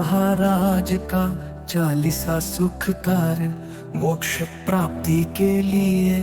महाराज का 40 सुख कार्य मोक्ष प्राप्ति के लिए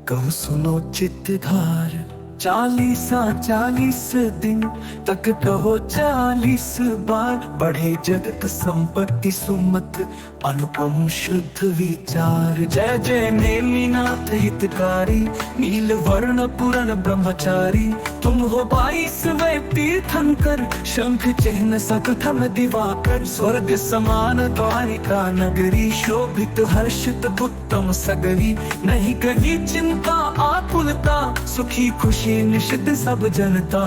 कहूँ सुनो चित्तधार। 40 दिन तक कहो 40 बार बढ़े जगत संपत्ति सुमत अनुपम शुद्ध विचार। जय जय नेमिनाथ हितकारी नील वर्ण पुरण ब्रह्मचारी तुम हो 22वें तीर्थंकर शंख चिन्ह सकथन दिवाकर। स्वर्ग समान द्वारिका नगरी शोभित हर्षित उत्तम सगरी नहीं कभी चिंता आकुलता सुखी खुशी निषिद्ध सब जनता।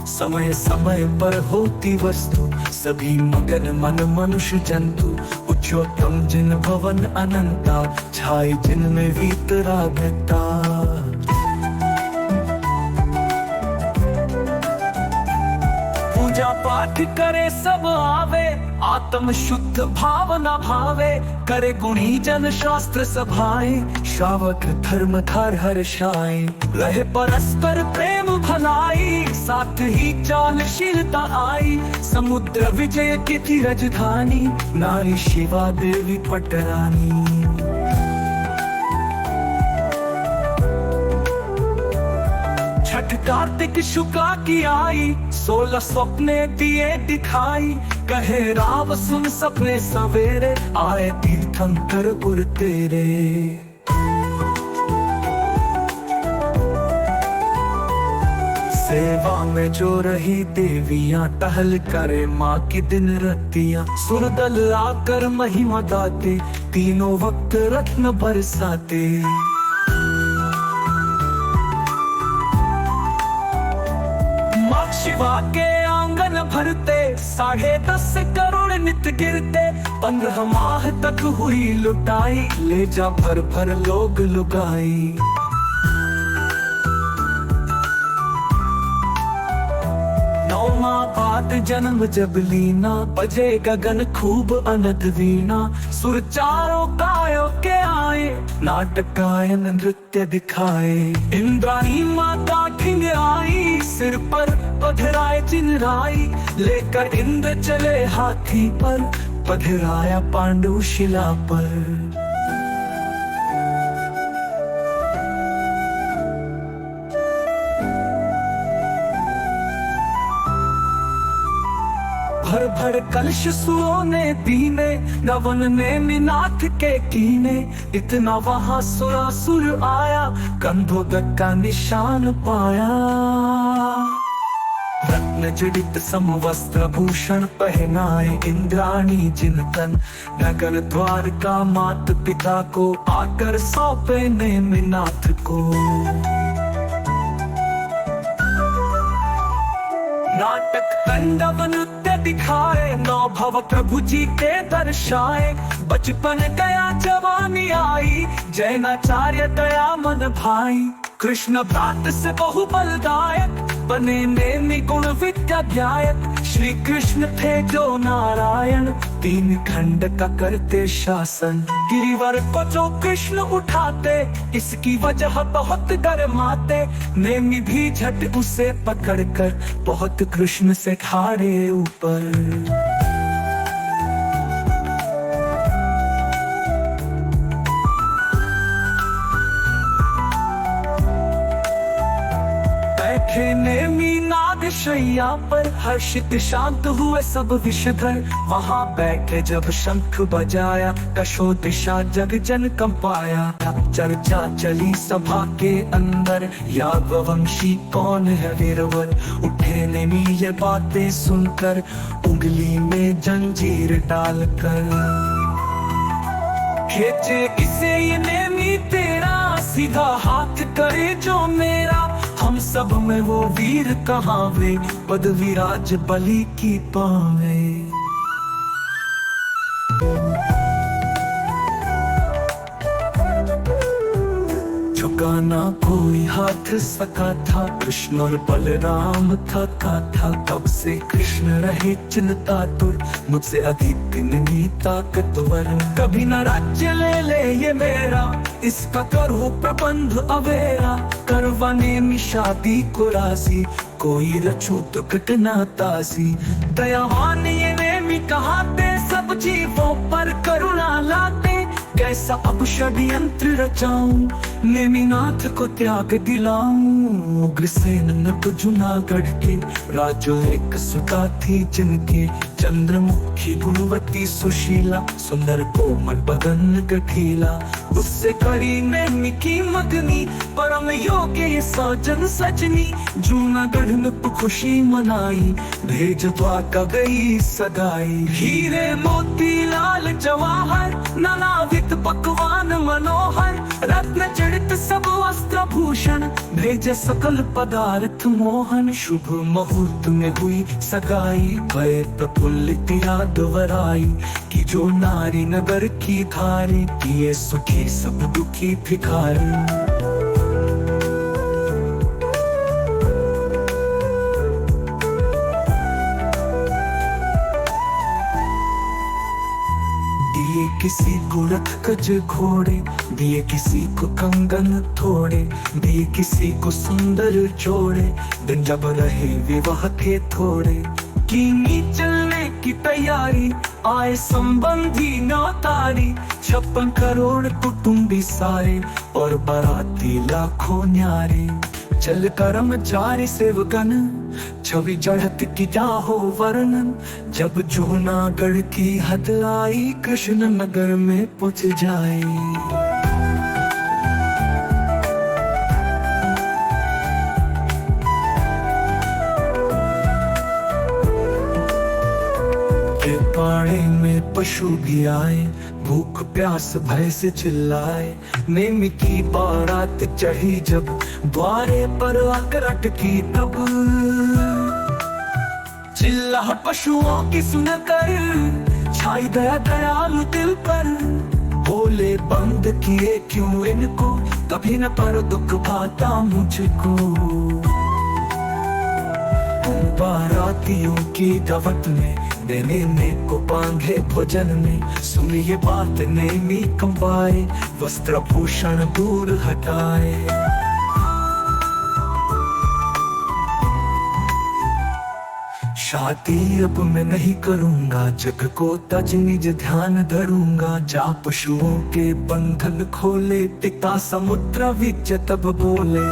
समय समय पर होती वस्तु सभी मगन मन मनुष्य जंतु उच्चोत्तम जिन भवन अनंता छाई जिनमें वीतरागता। पूजा पाठ करे सब आवे आत्म शुद्ध भावना भावे करे गुणी जन शास्त्र सभाएं श्रावक धर्म धर हर्षाए। रहे परस्पर प्रेम भलाई साथ ही चालशीलता आई समुद्र विजय की थी राजधानी नारी शिवा देवी पटरानी। छठ कार्तिक शुक्ला की आई 16 स्वप्ने दिए दिखाई कहे राव सुन सपने सवेरे आए तीर्थंकर गुर तेरे। सेवा में जो रही देवियां टहल करे माँ की दिन रतियां सुरदल आकर महिमा गाते तीनों वक्त रत्न बरसाते। शिवा के आंगन भरते 10.5 करोड़ नित गिरते 15 माह तक हुई लुटाई ले जा भर भर लोग लुगाई। नौमा बाद जन्म जब लीना बजे गगन खूब अनद वीणा सुर चारों गायों के आए नाटक गायन नृत्य दिखाए। इंद्राणी माता ठिंग आई सिर पर पधराए चिन्हराई लेकर इंद्र चले हाथी पर पधराया पांडु शिला पर। भर भर कलश सुरों ने पीने नवन ने मीनाथ के कीने इतना वहां सुरासुर आया कंधों तक का निशान पाया। रत्न जड़ित समवस्त्र भूषण पहनाए इंद्राणी जिनतन नगर द्वार का मात पिता को आकर सौंपे नेमिनाथ को। नाटक तांडव नृत्य दिखाए 9 भव प्रभु जी के दर्शाए। बचपन गया जवानी आई जैनाचार्य दया मन भाई कृष्ण भ्रात से बहु बलदायक बने नेमि गुण विद्या ध्यायक। श्री कृष्ण थे जो नारायण 3 खंड का करते शासन। गिरिवर को जो कृष्ण उठाते इसकी वजह बहुत गरमाते नेमि भी झट उसे पकड़कर बहुत कृष्ण से ठाड़े ऊपर। नेमि नाग शैया पर हर्षित शांत हुए सब विषधर वहां बैठे जब शंख बजाया कशो दिशा जग जन कंपाया। चर्चा चली सभा के अंदर यादववंशी कौन है वीरवर। उठे नेमि ये बातें सुनकर उंगली में जंजीर डालकर खींचे इसे ये नेमि तेरा सीधा हाथ करे जो मेरा। हम सब में वो वीर कहाँ वे पद विराज बलि की पावे। झुकाना कोई हाथ सका था कृष्ण और बलराम थका था। तब से कृष्ण रहे चिंता तुर मुझसे अधिक नहीं ताकतवर। कभी न राज्य ले ये मेरा इसका करो प्रबंध अवेरा। करवाने में शादी को राजी कोई रचू तो घटना ताजी, दयावान ये नेमी कहाते, सब जीवों पर करुणा लाते। कैसा अब षड्यंत्र रचाऊं, नेमिनाथ को त्याग दिलाऊं। उग्रसेन नट जूनागढ़ के राजो एक सुता थी जिनके, चंद्रमुखी गुणवती सुशीला, सुंदर कोमल बदन गठीला। उससे करी नेमी की मगनी, परम योग्य साजन सजनी। जूनागढ़ में खुशी मनाई, भेज द्वारका गई सगाई। हीरे मोती लाल जवाहर, नानाविध पकवान मनोहर। रत्न जड़ित सब वस्त्र भूषण, भेजे सकल पदार्थ मोहन। शुभ मुहूर्त में हुई सगाई, भय प्रफुल्लित याद वराई। कि जो नारी नगर की धारी, किए सुखी सब दुखी भिखारी। दिए किसी को रथ गज घोड़े, दिए किसी को कंगन थोड़े। दिए किसी को सुंदर जोड़े, दिन जब रहे विवाह के थोड़े। कीनी चलने की तैयारी, आए संबंधी नौतारी। 56 करोड़ कुटुंबी सारे, और बाराती लाखों न्यारे। चल कर्मचारी सेवगन, छवि चढ़त की जाहो वर्णन। जब जूनागढ़ की हद आई, कृष्ण नगर में पहुंच जाए। के पाड़े में पशु भी आए, भूख प्यास भय से चिल्लाए। नेमी की बारात चढ़ी जब, द्वारे पर आकर अटकी तब। चिल्ला पशुओं की सुनकर, छाई दया दयालु दिल पर। बोले बंद किए क्यों इनको, कभी न पर दुख भाता मुझको। बारातियों की दावत में, देने को बांधे भोजन में। सुनिए बात नेमी कंबाए, वस्त्र भूषण दूर हटाए। शादी अब मैं नहीं करूंगा, जग को तज निज ध्यान धरूंगा। जा पशुओं के बंधन खोले, पिता समुद्र विच तब बोले।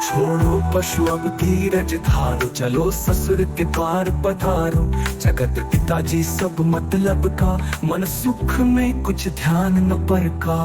छोड़ो पशु अब धीरज धारो, चलो ससुर के द्वार पधारो। जगत पिताजी सब मतलब का, मन सुख में कुछ ध्यान न पर का।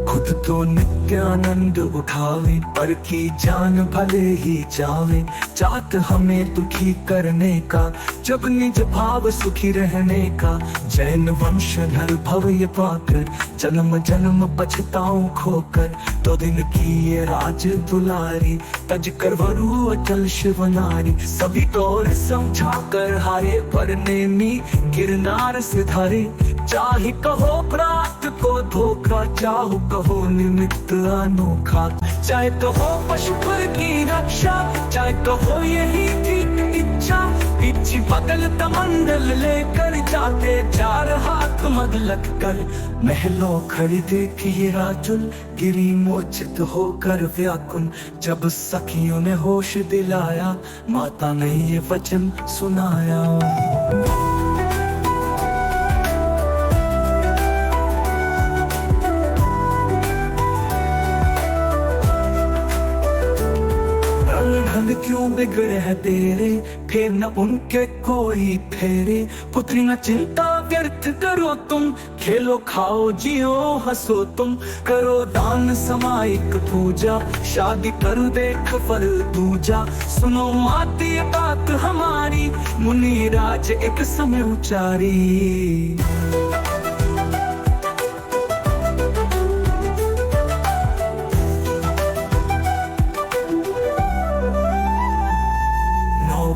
खुद तो नित्यानंद उठावे, पर की जान भले ही जावे। चाहत हमें दुखी करने का, जब निज भाव सुखी रहने का। जैन वंशधर भव ये पाकर, जन्म जन्म पछताऊं खोकर। तो दिन की ये राज दुलारी, तज कर वरु अचल शिव नारी। सभी तौर समझा कर हारे, पर नेमी गिरनार से धारे। चाहे कहो प्रात को धोखा, चाहो कहो निमित्त अनोखा। चाहे तो हो पशुपल की रक्षा, चाहे तो हो यही थी इच्छा। इच्छी बदल तमंडल लेकर, जाते चार हाथ मद लग कर। महलों खरीदे की राजुल, गिरी मोचित होकर व्याकुल। जब सखियों ने होश दिलाया, माता ने ये वचन सुनाया। क्यों बिगड़े हैं तेरे, फिर न उनके कोई फेरे। पुत्री न चिंता व्यर्थ करो तुम, खेलो खाओ जियो हंसो तुम। करो दान सामायिक पूजा, शादी कर देख फल दूजा। सुनो आती बात हमारी, मुनि राज एक समय उचारी।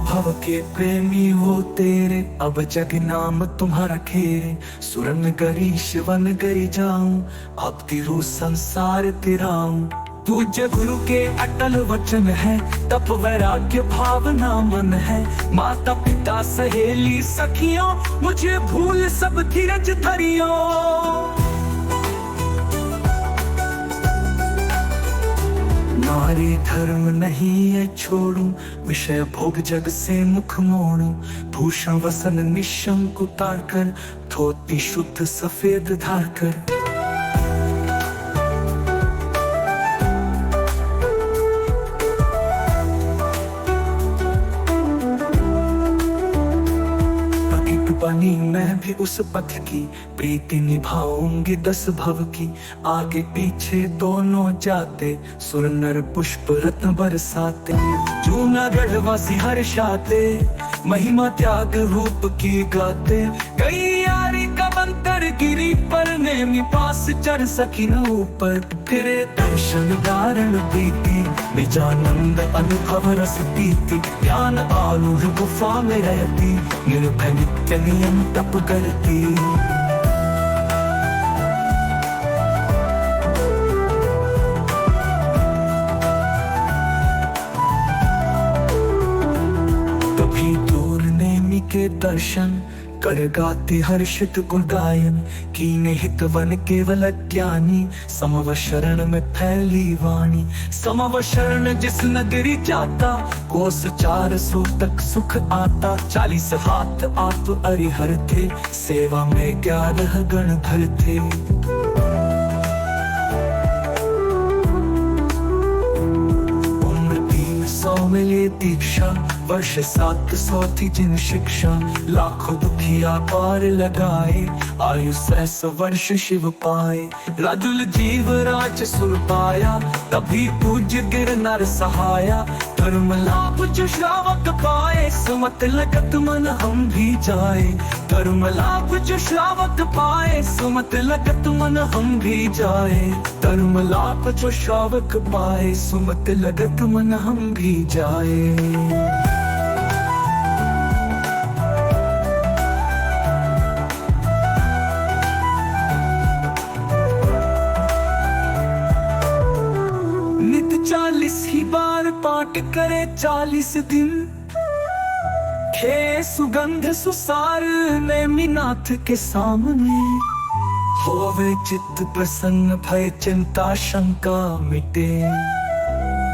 भव के प्रेमी हो तेरे, अब जग नाम तुम्हारा खेरे। सुरन गरी शिवन गई जाऊं, अब तिरु संसार तिराऊं। पूज्य गुरु के अटल वचन है, तप वैराग्य भावना मन है। माता पिता सहेली सखियों, मुझे भूल सब धीरज धरियो। नारी धर्म नहीं है छोड़ूं, विषय भोग जग से मुख मोड़ूं। भूषण वसन निशंक उतार कर, धोती शुद्ध सफेद धार कर। बनी मैं भी उस पथ की, प्रीति निभाऊंगी 10 भव की। आगे पीछे दोनों जाते, सुर नर पुष्प रत्न बरसाते। जूनागढ़ वासी हर्षाते, महिमा त्याग रूप की गाते। कई यारी का मंत्र गिरी पर, नेमी पास चढ़ सकी न ऊपर। फिरे दर्शन धारण प्रीति, निजानंद अनुभव रस पीति। ज्ञान आरूढ़ गुफा में रहती, निर्भय नित्य नियम तप करती। तभी दूर नेमी के दर्शन, कर गाती हर्षित गुण गायन। कीने हित वन केवल ज्ञानी, समव शरण में फैली वाणी। समव शरण जिस नगरी जाता, कोस 400 तक सुख आता। 40 हाथ आप अरिहर थे, सेवा में 11 गण भर थे। उम्र 300 मिले दीक्षा, वर्ष 700 थी जिन शिक्षा। लाखों दुखिया पार लगाए, आयु 100 वर्ष शिव पाए। राजुल जीव राज सुर पाया, तभी पूज्य गिर नर सहाया। धर्म लाभ जो श्रावक पाए, सुमत लगत मन हम भी जाए। धर्म लाभ जो श्रावक पाए, सुमत लगत मन हम भी जाए। धर्म लाभ जो श्रावक पाए, सुमत लगत मन हम भी जाए। नित 40 ही बार पाठ करे 40 दिन। खे सुगंध सुसार नेमिनाथ के सामने। होवे चित्त प्रसन्न, भय चिंता शंका मिटे।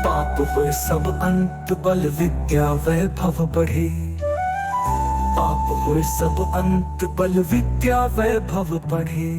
पाप हुए सब अंत, बल विद्या वैभव बढ़े। पाप हुए सब अंत, बल विद्या वैभव बढ़े।